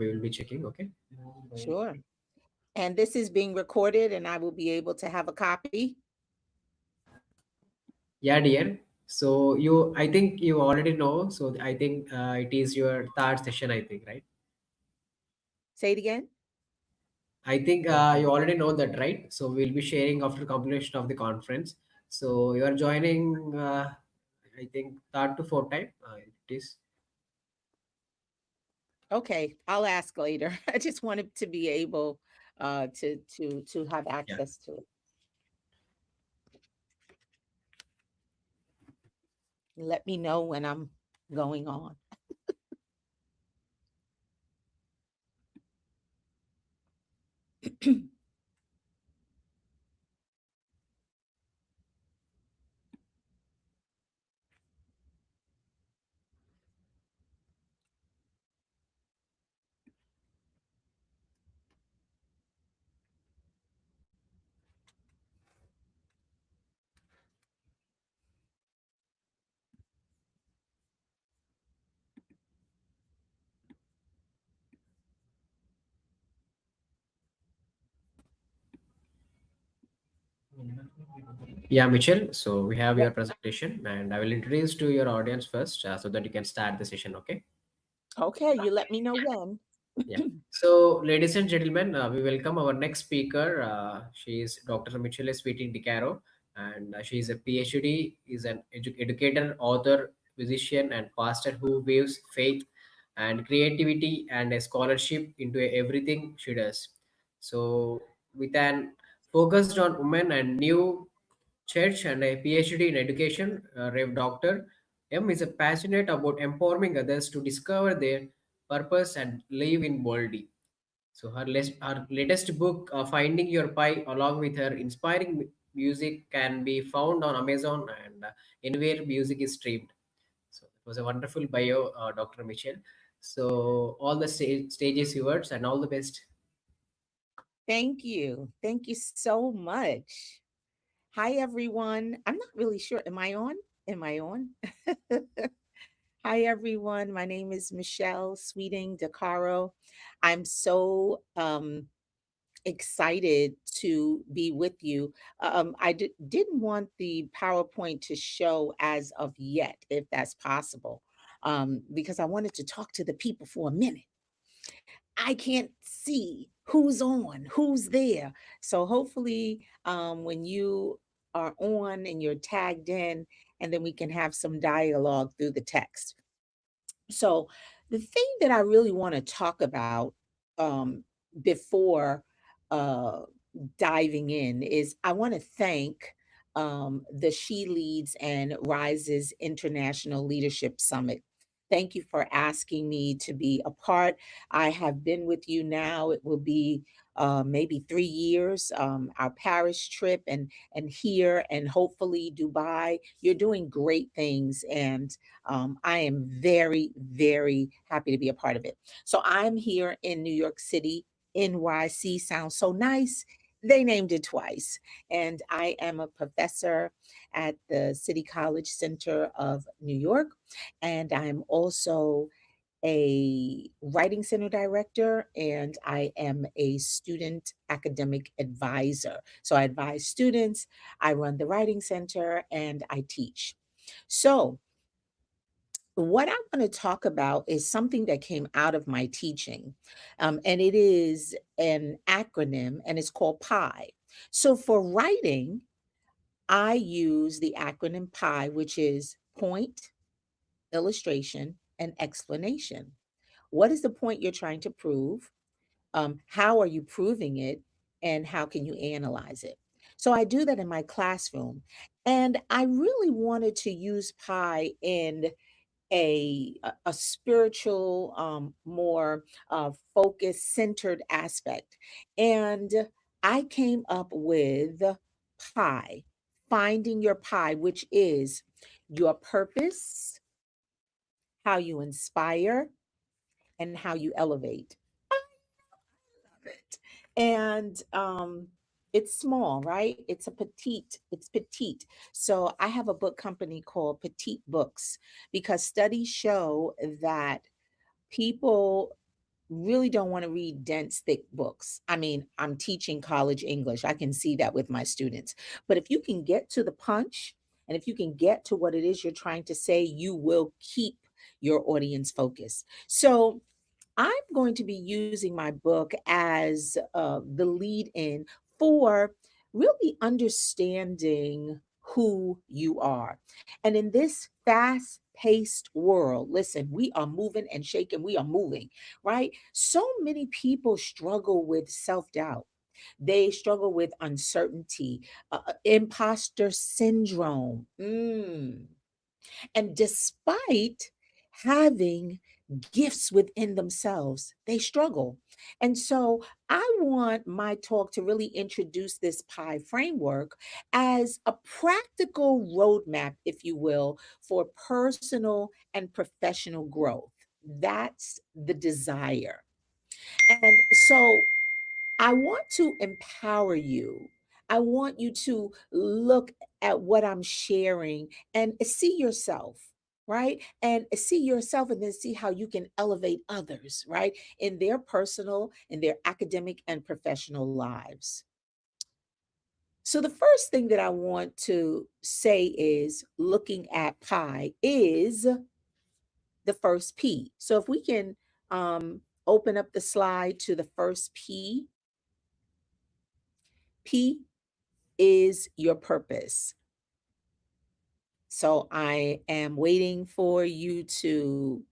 we will be checking. Okay. Sure. And this is being recorded, and I will be able to have a copy. Yeah, dear. So you, I think you already know. So I think it is your third session. I think, right? Say it again. I think you already know that, right? So we'll be sharing after completion of the conference. So you are joining. I think third to fourth time. It is. Okay, I'll ask later. I just wanted to be able to have Yeah. access to it. Let me know when I'm going on. Yeah, Mitchell. So we have Yep. your presentation, and I will introduce to your audience first, so that you can start the session. Okay. Okay, you let me know when. Yeah. So, ladies and gentlemen, we welcome our next speaker. She is Dr. Michele Sweeting DiCaro, and she is a PhD, is an educator, author, physician, and pastor who weaves faith and creativity and a scholarship into everything she does. So, with an focused on women and new church and a PhD in education, Rev. Dr. M is a passionate about empowering others to discover their purpose and live in boldly. So her latest book, Finding Your Pie, along with her inspiring music, can be found on Amazon and anywhere music is streamed. So it was a wonderful bio, Dr. Michelle. So all the stages yours and all the best. Thank you. Thank you so much. Hi, everyone. I'm not really sure. Am I on? Am I on? Hi, everyone. My name is Michelle Sweeting DeCaro. I'm so excited to be with you. Didn't want the PowerPoint to show as of yet, if that's possible, because I wanted to talk to the people for a minute. I can't see who's on, who's there. So hopefully, when you are on and you're tagged in, and then we can have some dialogue through the text. So, the thing that I really want to talk about before uh, diving in is I want to thank the She Leads and Rises International Leadership Summit. Thank you for asking me to be a part. I have been with you now. It will be maybe 3 years. Our Paris trip and here and hopefully Dubai. You're doing great things, and I am very, very happy to be a part of it. So I'm here in New York City. NYC sounds so nice. They named it twice. And I am a professor at the City College Center of New York. And I'm also a writing center director, and I am a student academic advisor. So I advise students, I run the writing center, and I teach. So, what I want to talk about is something that came out of my teaching, and it is an acronym, and it's called PI. So, for writing, I use the acronym PI, which is point, illustration, and explanation. What is the point you're trying to prove? How are you proving it? And how can you analyze it? So I do that in my classroom. And I really wanted to use PI in a spiritual, more focused, centered aspect. And I came up with PI, finding your PI, which is your purpose, how you inspire, and how you elevate. I love it. And it's small, right? It's petite. So I have a book company called Petite Books because studies show that people really don't want to read dense, thick books. I mean, I'm teaching college English. I can see that with my students. But if you can get to the punch and if you can get to what it is you're trying to say, you will keep your audience focused. So, I'm going to be using my book as the lead in for really understanding who you are. And in this fast paced world, listen, we are moving and shaking, we are moving, right? So many people struggle with self doubt. They struggle with uncertainty, imposter syndrome. And despite having gifts within themselves, they struggle. And so I want my talk to really introduce this PI framework as a practical roadmap, if you will, for personal and professional growth. That's the desire. And so I want to empower you. I want you to look at what I'm sharing and see yourself, right? And see yourself and then see how you can elevate others, right? In their personal, in their academic and professional lives. So the first thing that I want to say is looking at pi is the first P. So if we can open up the slide to the first P, P is your purpose. So I am waiting for you to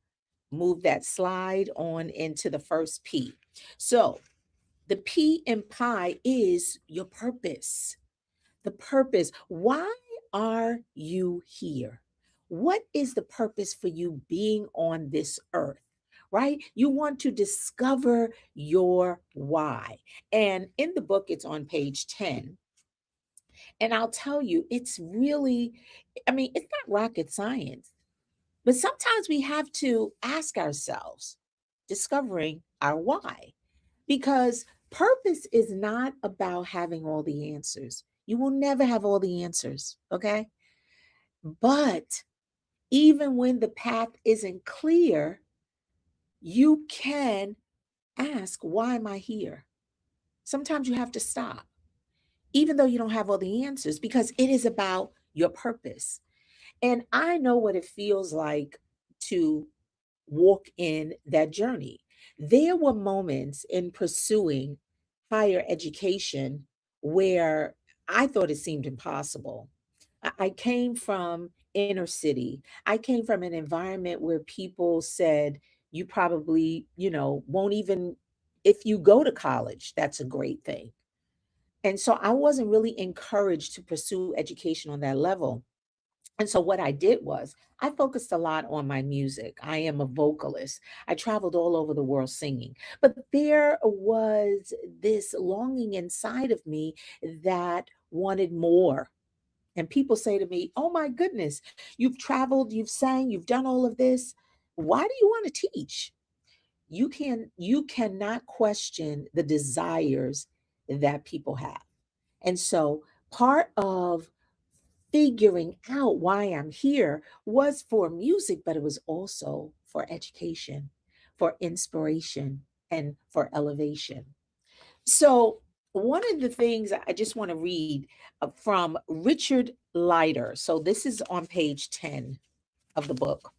move that slide on into the first P. So the P in pi is your purpose. The purpose. Why are you here? What is the purpose for you being on this earth? Right? You want to discover your why. And in the book, it's on page 10. And I'll tell you, it's really, I mean, it's not rocket science, but sometimes we have to ask ourselves, discovering our why, because purpose is not about having all the answers. You will never have all the answers, okay? But even when the path isn't clear, you can ask, why am I here? Sometimes you have to stop, even though you don't have all the answers, because it is about your purpose. And I know what it feels like to walk in that journey. There were moments in pursuing higher education where I thought it seemed impossible. I came from inner city. I came from an environment where people said, you probably, won't even, if you go to college, that's a great thing. And so I wasn't really encouraged to pursue education on that level. And so what I did was I focused a lot on my music. I am a vocalist. I traveled all over the world singing. But there was this longing inside of me that wanted more. And people say to me, "Oh my goodness, you've traveled, you've sang, you've done all of this. Why do you want to teach?" You cannot question the desires that people have. And so part of figuring out why I'm here was for music, but it was also for education, for inspiration, and for elevation. So, one of the things I just want to read from Richard Leiter. So, this is on page 10 of the book.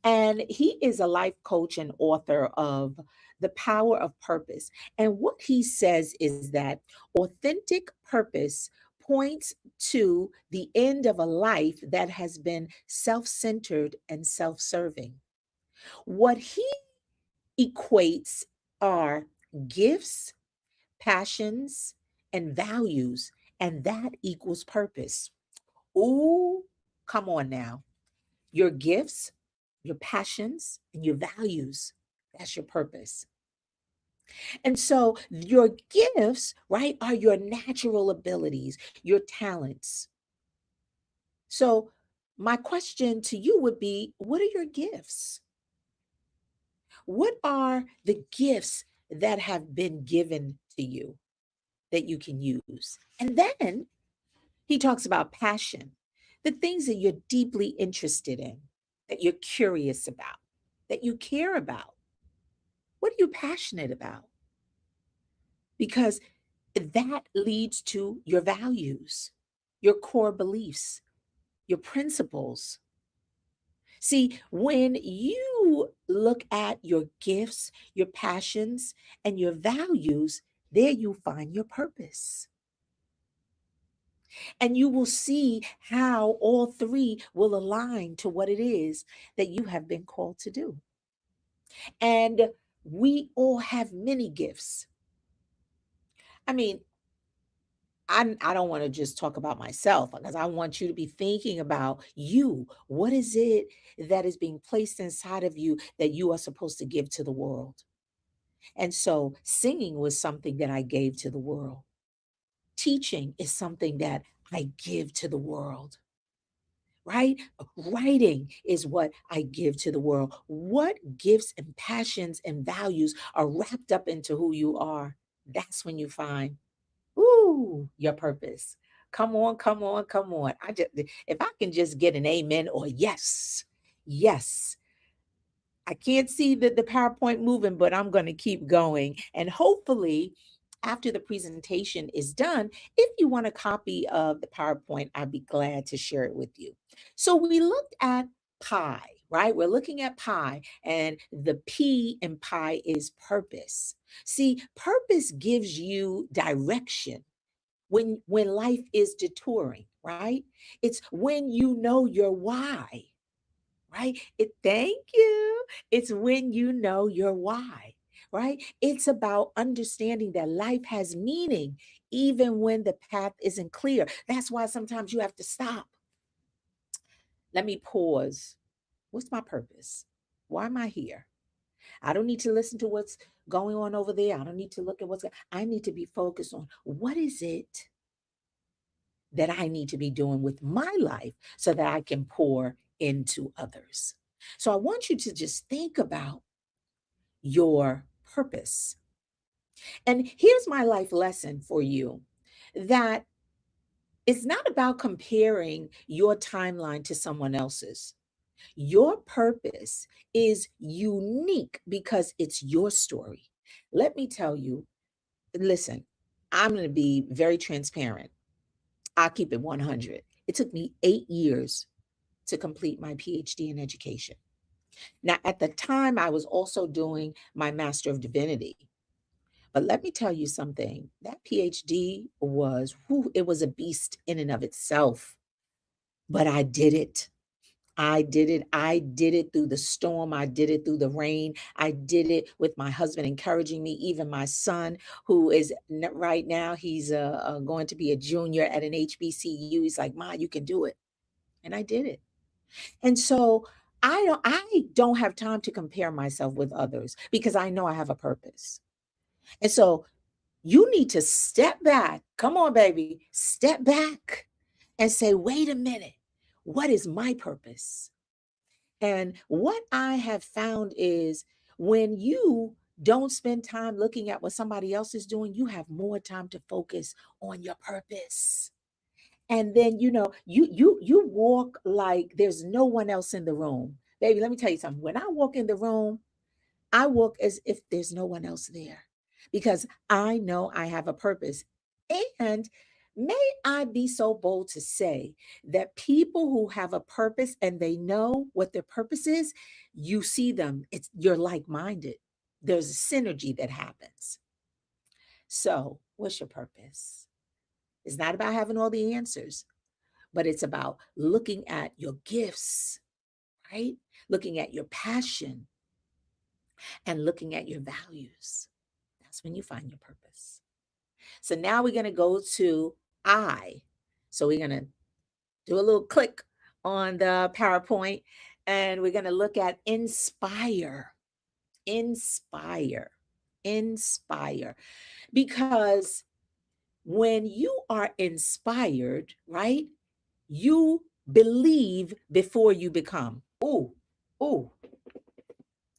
And he is a life coach and author of The Power of Purpose. And what he says is that authentic purpose points to the end of a life that has been self centered and self serving. What he equates are gifts, passions, and values, and that equals purpose. Ooh, come on now. Your gifts, your passions, and your values. That's your purpose. And so your gifts, right, are your natural abilities, your talents. So my question to you would be, what are your gifts? What are the gifts that have been given to you that you can use? And then he talks about passion, the things that you're deeply interested in, that you're curious about, that you care about. What are you passionate about? Because that leads to your values, your core beliefs, your principles. See, when you look at your gifts, your passions, and your values, there you find your purpose. And you will see how all three will align to what it is that you have been called to do. And we all have many gifts. I mean, I don't want to just talk about myself because I want you to be thinking about you. What is it that is being placed inside of you that you are supposed to give to the world? And so singing was something that I gave to the world. Teaching is something that I give to the world, right? Writing is what I give to the world. What gifts and passions and values are wrapped up into who you are? That's when you find, ooh, your purpose. Come on, come on, come on. I just, if I can just get an amen or yes, yes, I can't see the PowerPoint moving, but I'm going to keep going. And hopefully, after the presentation is done, if you want a copy of the PowerPoint, I'd be glad to share it with you. So we looked at pie, right? We're looking at pie, and the P in pie is purpose. See, purpose gives you direction when life is detouring, right? It's when you know your why, right? Thank you. It's when you know your why, right? It's about understanding that life has meaning even when the path isn't clear. That's why sometimes you have to stop. Let me pause. What's my purpose? Why am I here? I don't need to listen to what's going on over there. I don't need to look at I need to be focused on what is it that I need to be doing with my life so that I can pour into others. So I want you to just think about your purpose. And here's my life lesson for you, that it's not about comparing your timeline to someone else's. Your purpose is unique because it's your story. Let me tell you, listen, I'm going to be very transparent. I'll keep it 100. It took me 8 years to complete my PhD in education. Now, at the time, I was also doing my Master of Divinity. But let me tell you something, that PhD was, whew, it was a beast in and of itself. But I did it. I did it. I did it through the storm. I did it through the rain. I did it with my husband encouraging me, even my son, who is right now, he's going to be a junior at an HBCU. He's like, Ma, you can do it. And I did it. And so I don't have time to compare myself with others because I know I have a purpose. And so you need to step back. Come on, baby. Step back and say, wait a minute. What is my purpose? And what I have found is when you don't spend time looking at what somebody else is doing, you have more time to focus on your purpose. And then you walk like there's no one else in the room. Baby, let me tell you something. When I walk in the room, I walk as if there's no one else there because I know I have a purpose. And may I be so bold to say that people who have a purpose and they know what their purpose is, you see them, you're like-minded. There's a synergy that happens. So, what's your purpose? It's not about having all the answers, but it's about looking at your gifts, right? Looking at your passion and looking at your values. That's when you find your purpose. So now we're going to go to I. So we're going to do a little click on the PowerPoint and we're going to look at inspire. Inspire. Inspire. Because when you are inspired, right, you believe before you become. Ooh, ooh,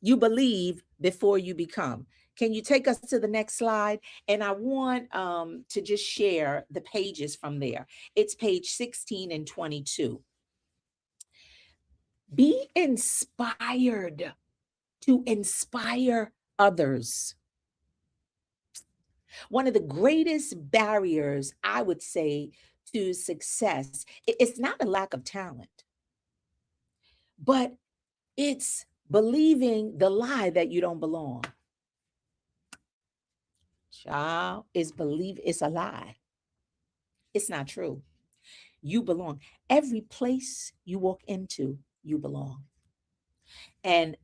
you believe before you become. Can you take us to the next slide? And I want to just share the pages from there. It's page 16 and 22. Be inspired to inspire others. One of the greatest barriers, I would say, to success, it's not a lack of talent, but it's believing the lie that you don't belong. Child, it's a lie. It's not true. You belong. Every place you walk into, you belong. And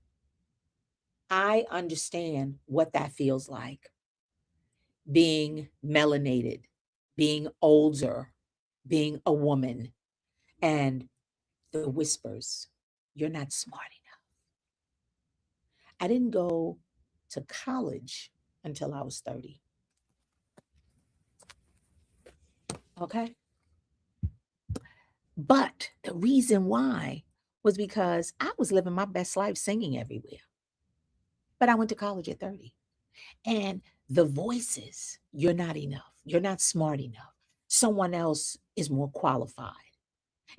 I understand what that feels like, being melanated, being older, being a woman, and the whispers, you're not smart enough. I didn't go to college until I was 30. Okay. But the reason why was because I was living my best life singing everywhere. But I went to college at 30. And the voices, you're not enough. You're not smart enough. Someone else is more qualified.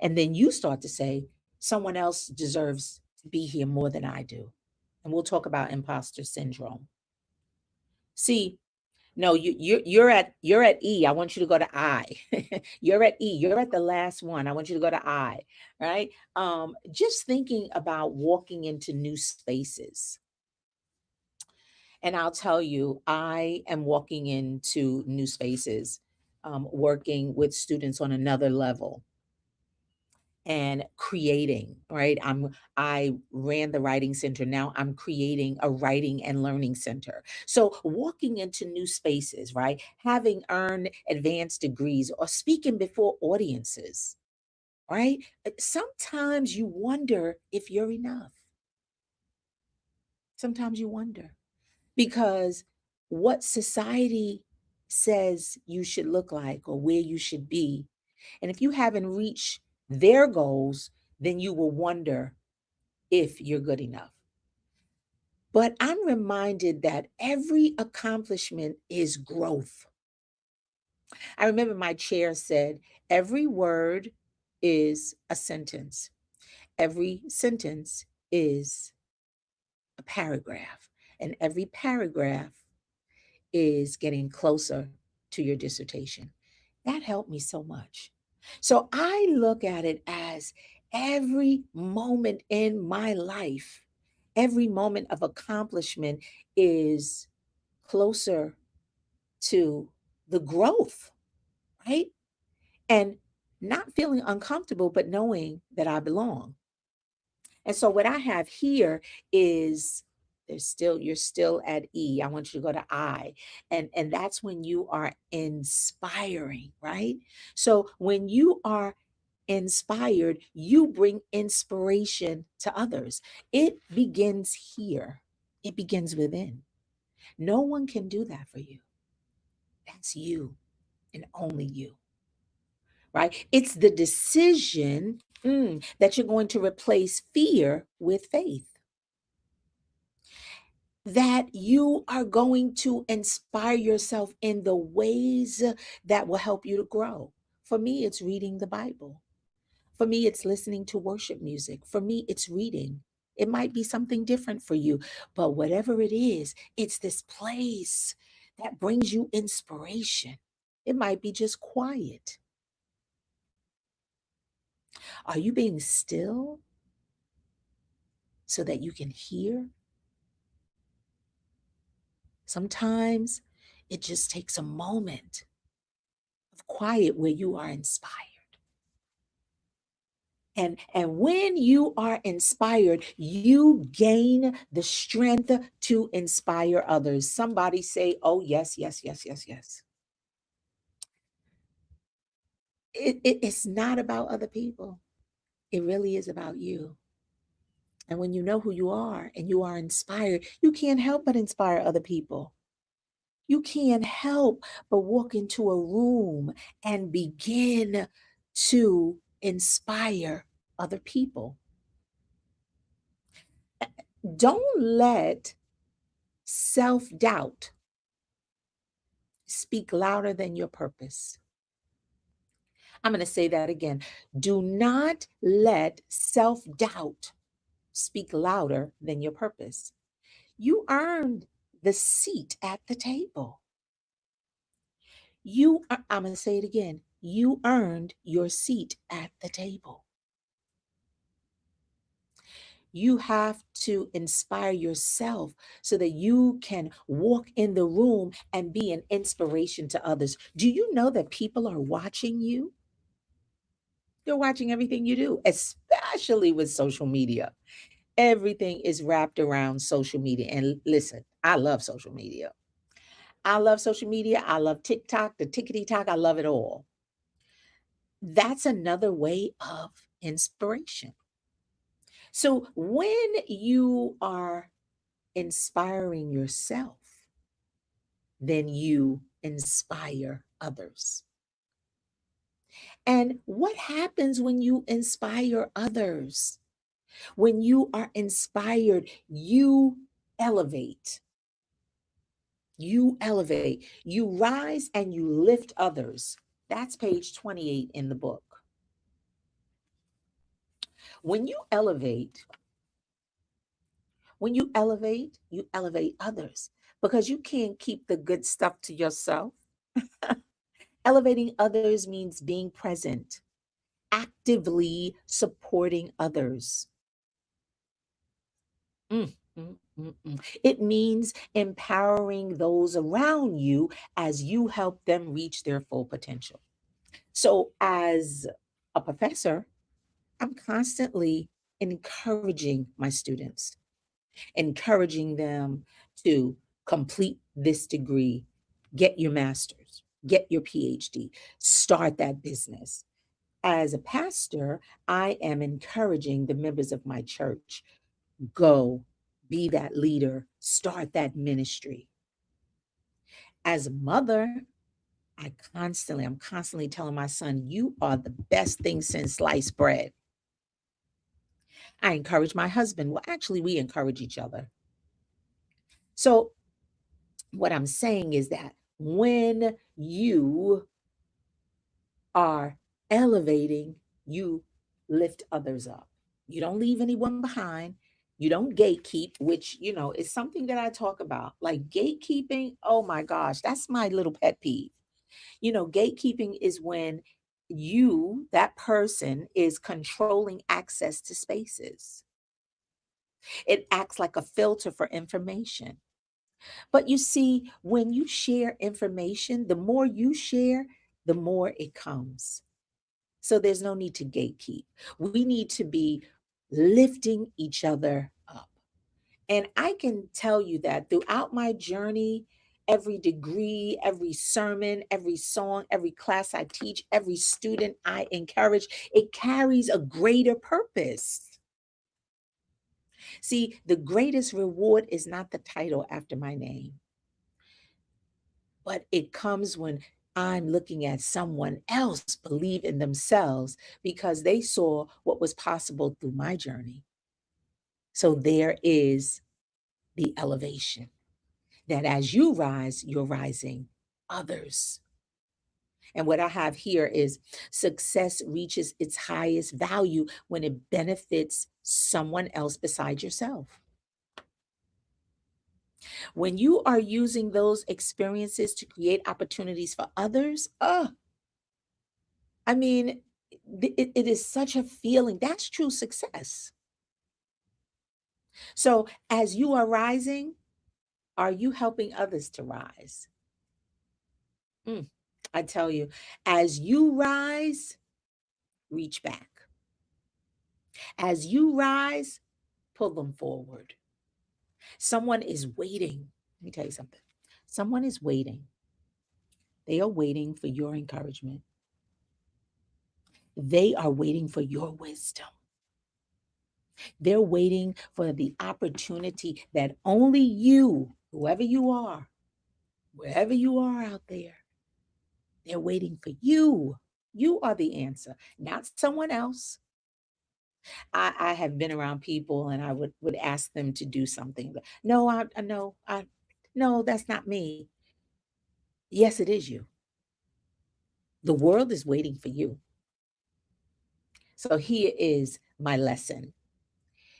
And then you start to say, someone else deserves to be here more than I do. And we'll talk about imposter syndrome. See, no, you're at E. I want you to go to I. You're at E. You're at the last one. I want you to go to I. Right? Just thinking about walking into new spaces. And I'll tell you, I am walking into new spaces, working with students on another level and creating, right? I ran the writing center. Now I'm creating a writing and learning center. So walking into new spaces, right? Having earned advanced degrees or speaking before audiences, right? Sometimes you wonder if you're enough. Sometimes you wonder because what society says you should look like or where you should be. And if you haven't reached their goals, then you will wonder if you're good enough. But I'm reminded that every accomplishment is growth. I remember my chair said, every word is a sentence, every sentence is a paragraph, and every paragraph is getting closer to your dissertation. That helped me so much. So I look at it as every moment in my life, every moment of accomplishment is closer to the growth, right? And not feeling uncomfortable, but knowing that I belong. And so what I have here is you're still at E. I want you to go to I. And that's when you are inspiring, right? So when you are inspired, you bring inspiration to others. It begins here. It begins within. No one can do that for you. That's you and only you, right? It's the decision that you're going to replace fear with faith, that you are going to inspire yourself in the ways that will help you to grow. For me, it's reading the Bible. For me, it's listening to worship music. For me, it's reading. It might be something different for you, but whatever it is, it's this place that brings you inspiration. It might be just quiet. Are you being still so that you can hear? Sometimes it just takes a moment of quiet where you are inspired. And when you are inspired, you gain the strength to inspire others. Somebody say, oh, yes, yes, yes, yes, yes. It's not about other people. It really is about you. And when you know who you are and you are inspired, you can't help but inspire other people. You can't help but walk into a room and begin to inspire other people. Don't let self doubt speak louder than your purpose. I'm going to say that again. Do not let self doubt speak louder than your purpose. You earned the seat at the table. I'm going to say it again. You earned your seat at the table. You have to inspire yourself so that you can walk in the room and be an inspiration to others. Do you know that people are watching you? They're watching everything you do, especially with social media. Everything is wrapped around social media. And listen, I love social media. I love social media. I love TikTok, the tickety tock. I love it all. That's another way of inspiration. So when you are inspiring yourself, then you inspire others. And what happens when you inspire others? When you are inspired, you elevate. You elevate. You rise and you lift others. That's page 28 in the book. When you elevate, you elevate others because you can't keep the good stuff to yourself. Elevating others means being present, actively supporting others. It means empowering those around you as you help them reach their full potential. So, as a professor, I'm constantly encouraging my students, encouraging them to complete this degree, get your master's, get your PhD, start that business. As a pastor, I am encouraging the members of my church, go be that leader, start that ministry. As a mother, I'm constantly telling my son, you are the best thing since sliced bread. I encourage my husband. Well, actually, we encourage each other. So, what I'm saying is that when you are elevating, you lift others up. You don't leave anyone behind. You don't gatekeep, which, is something that I talk about. Like gatekeeping, oh my gosh, that's my little pet peeve. Gatekeeping is when that person, is controlling access to spaces. It acts like a filter for information. But you see, when you share information, the more you share, the more it comes. So there's no need to gatekeep. We need to be lifting each other up. And I can tell you that throughout my journey, every degree, every sermon, every song, every class I teach, every student I encourage, it carries a greater purpose. See, the greatest reward is not the title after my name, but it comes when I'm looking at someone else believe in themselves because they saw what was possible through my journey. So there is the elevation that as you rise, you're rising others. And what I have here is success reaches its highest value when it benefits someone else besides yourself. When you are using those experiences to create opportunities for others, I mean, it is such a feeling. That's true success. So, as you are rising, are you helping others to rise? Mm, I tell you, as you rise, reach back. As you rise, pull them forward. Someone is waiting. Let me tell you something. Someone is waiting. They are waiting for your encouragement. They are waiting for your wisdom. They're waiting for the opportunity that only you, whoever you are, wherever you are out there, they're waiting for you. You are the answer, not someone else. I have been around people and I would ask them to do something. But no, no, that's not me. Yes, it is you. The world is waiting for you. So here is my lesson.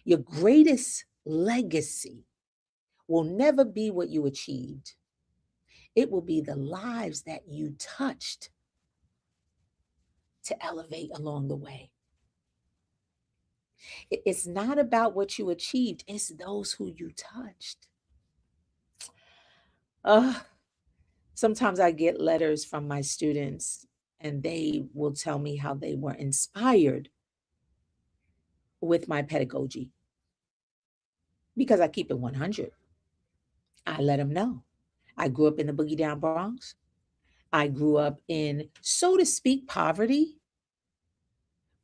Your greatest legacy will never be what you achieved. It will be the lives that you touched to elevate along the way. It's not about what you achieved, it's those who you touched. Uh, Sometimes I get letters from my students and they will tell me how they were inspired with my pedagogy because I keep it 100. I let them know. I grew up in the Boogie Down Bronx. I grew up in, so to speak, poverty,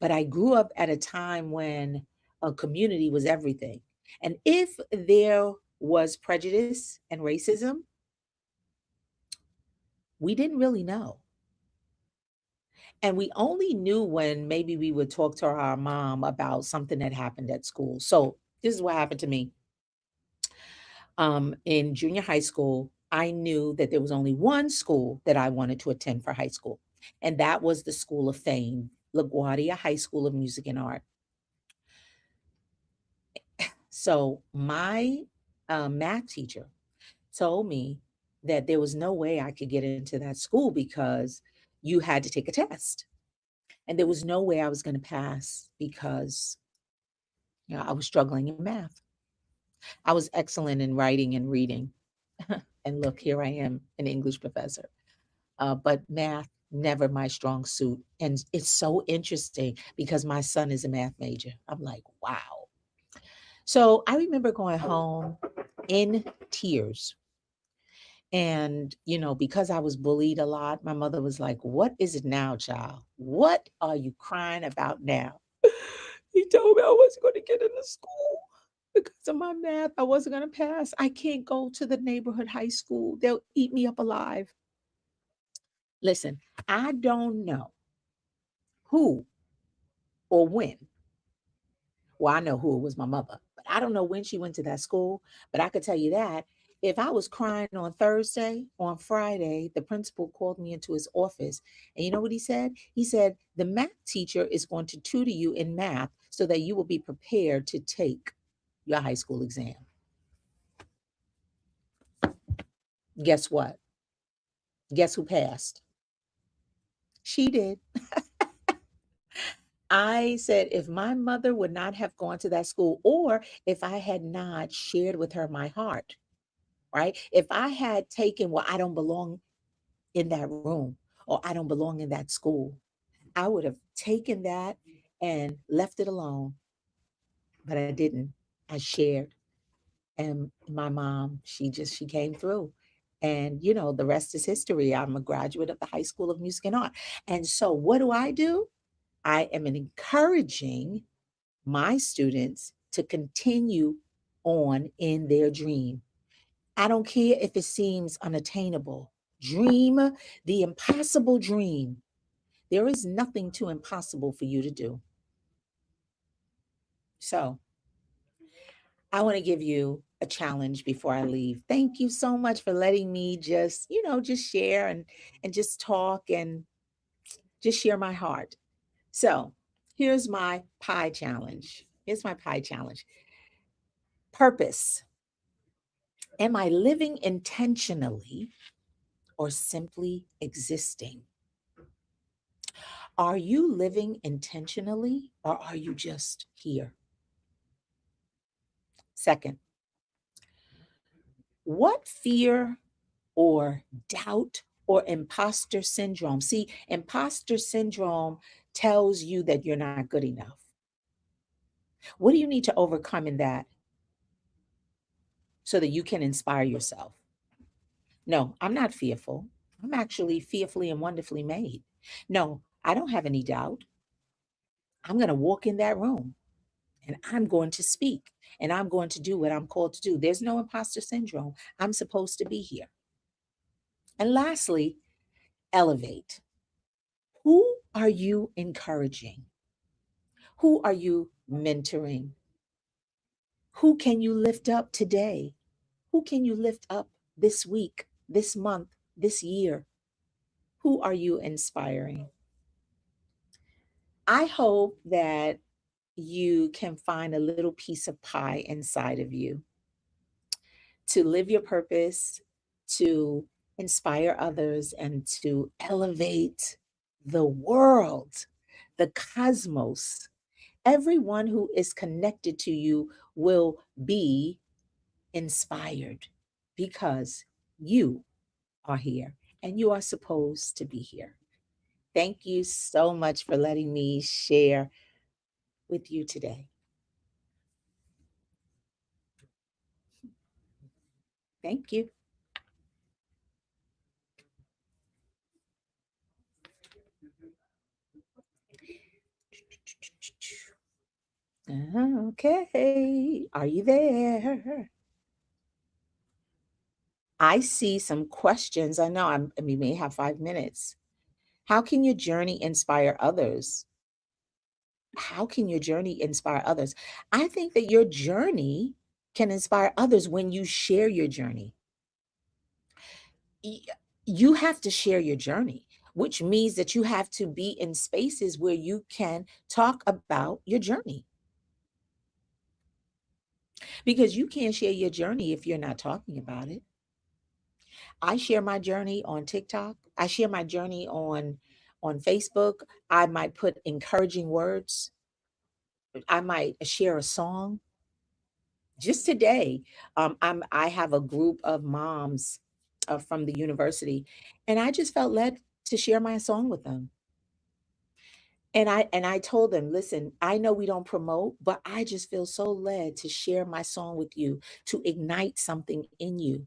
but I grew up at a time when a community was everything. And if there was prejudice and racism, we didn't really know. And we only knew when maybe we would talk to our mom about something that happened at school. So this is what happened to me. In junior high school, I knew that there was only one school that I wanted to attend for high school, and that was the School of Fame, LaGuardia High School of Music and Art. So my math teacher told me that there was no way I could get into that school because you had to take a test. And there was no way I was going to pass because I was struggling in math. I was excellent in writing and reading. And look, here I am, an English professor. But math, never my strong suit. And it's so interesting because my son is a math major. I'm like, wow. So I remember going home in tears. And, because I was bullied a lot, my mother was like, "What is it now, child? What are you crying about now?" He told me I wasn't going to get into school because of my math. I wasn't going to pass. I can't go to the neighborhood high school. They'll eat me up alive. Listen, I don't know who or when. Well, I know who, it was my mother, but I don't know when she went to that school. But I could tell you that if I was crying on Thursday, on Friday, the principal called me into his office. And you know what he said? He said, "The math teacher is going to tutor you in math so that you will be prepared to take your high school exam." Guess what? Guess who passed? She did. I said, if my mother would not have gone to that school, or if I had not shared with her my heart, right? If I had taken, well, I don't belong in that room or I don't belong in that school, I would have taken that and left it alone. But I didn't. I shared. And my mom, she came through. And the rest is history. I'm a graduate of the High School of Music and Art. And so what do? I am encouraging my students to continue on in their dream. I don't care if it seems unattainable. Dream the impossible dream. There is nothing too impossible for you to do. So, I want to give you a challenge before I leave. Thank you so much for letting me just share and just talk and just share my heart. So, here's my pie challenge. Here's my pie challenge. Purpose. Am I living intentionally or simply existing? Are you living intentionally or are you just here? Second, what fear or doubt or imposter syndrome? See, imposter syndrome tells you that you're not good enough. What do you need to overcome in that so that you can inspire yourself? No, I'm not fearful. I'm actually fearfully and wonderfully made. No, I don't have any doubt. I'm going to walk in that room and I'm going to speak and I'm going to do what I'm called to do. There's no imposter syndrome. I'm supposed to be here. And lastly, elevate. Who are you encouraging? Who are you mentoring? Who can you lift up today? Who can you lift up this week, this month, this year? Who are you inspiring? I hope that you can find a little piece of pie inside of you to live your purpose, to inspire others, and to elevate the world, the cosmos. Everyone who is connected to you will be inspired because you are here and you are supposed to be here. Thank you so much for letting me share with you today. Thank you. Okay. Are you there? I see some questions. I know we may have 5 minutes. How can your journey inspire others? How can your journey inspire others? I think that your journey can inspire others when you share your journey. Y- You have to share your journey, which means that you have to be in spaces where you can talk about your journey because you can't share your journey if you're not talking about it. I share my journey on TikTok. I share my journey on Facebook. I might put encouraging words. I might share a song. Just today, I have a group of moms from the university, and I just felt led to share my song with them. And I told them, listen, I know we don't promote, but I just feel so led to share my song with you, to ignite something in you,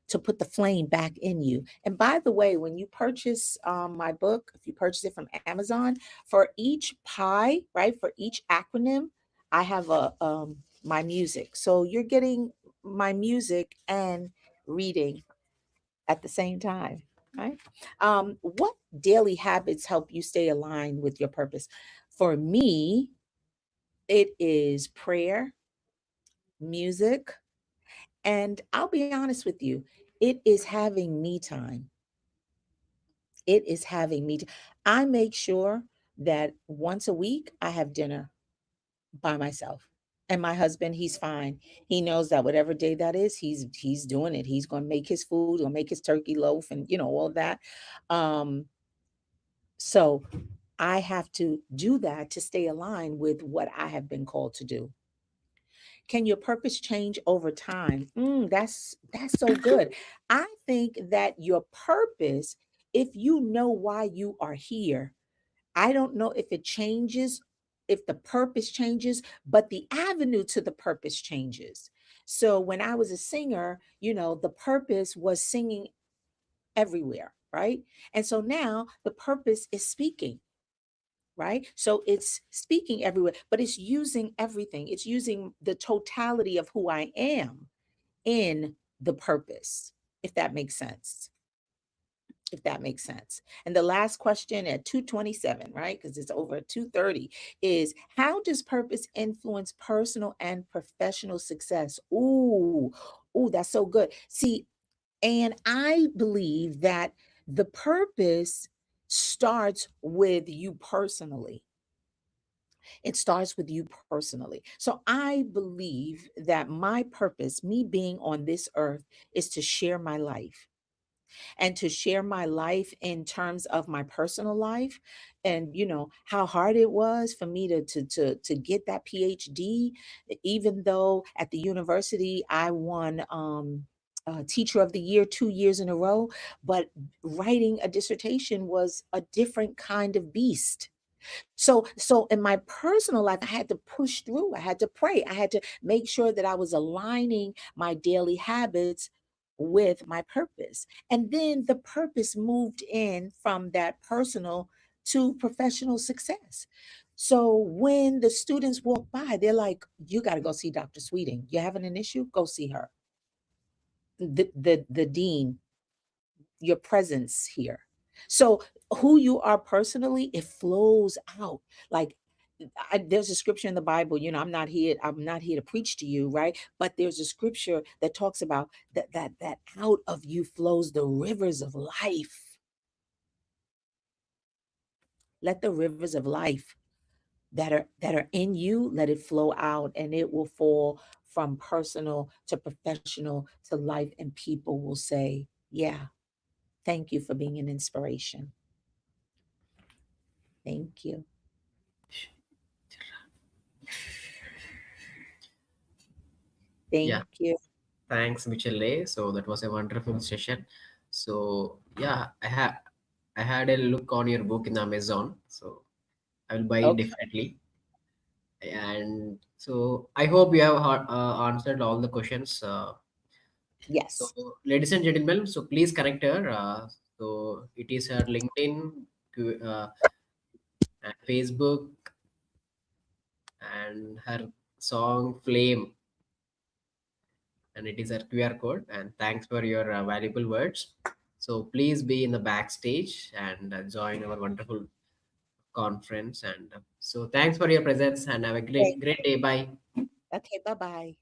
to put the flame back in you. And by the way, when you purchase my book, if you purchase it from Amazon, for each pie, right, for each acronym, I have a my music. So you're getting my music and reading at the same time, right? What daily habits help you stay aligned with your purpose? For me, it is prayer, music, and I'll be honest with you, it is having me time. It is having me. I make sure that once a week I have dinner by myself. And my husband, he's fine. He knows that whatever day that is, he's doing it. He's going to make his food, he'll make his turkey loaf, and all of that. Um, so I have to do that to stay aligned with what I have been called to do. Can your purpose change over time? That's so good. I think that your purpose, if you know why you are here, I don't know if it changes, if the purpose changes, but the avenue to the purpose changes. So when I was a singer, the purpose was singing everywhere, right? And so now the purpose is speaking, right? So it's speaking everywhere, but it's using everything. It's using the totality of who I am in the purpose, if that makes sense. If that makes sense. And the last question at 2:27, right? Because it's over at 2:30, is how does purpose influence personal and professional success? Ooh, that's so good. See, and I believe that the purpose starts with you personally. It starts with you personally. So I believe that my purpose, me being on this earth, is to share my life and to share my life in terms of my personal life and how hard it was for me to get that PhD, even though at the university I won teacher of the year 2 years in a row, but writing a dissertation was a different kind of beast. So in my personal life, I had to push through. I had to pray. I had to make sure that I was aligning my daily habits with my purpose. And then the purpose moved in from that personal to professional success. So when the students walk by, they're like, you got to go see Dr. Sweeting. You're having an issue? Go see her. The dean, your presence here. So who you are personally, it flows out. Like there's a scripture in the Bible, I'm not here to preach to you, right? But there's a scripture that talks about that out of you flows the rivers of life. Let the rivers of life that are in you, let it flow out, and it will fall from personal to professional to life, and people will say, yeah, thank you for being an inspiration. Thank you. Yeah, Thank you. thanks, Michelle. So that was a wonderful session. So yeah, I had a look on your book in Amazon. So I will buy it Okay. definitely. And so I hope you have answered all the questions. So, Yes. ladies and gentlemen, so please connect her. So it is her LinkedIn, and Facebook, and her song Flame, and it is her QR code. And thanks for your valuable words. So please be in the backstage and join our wonderful conference. And so thanks for your presence and have a Okay. great day. Bye. Okay. Bye bye.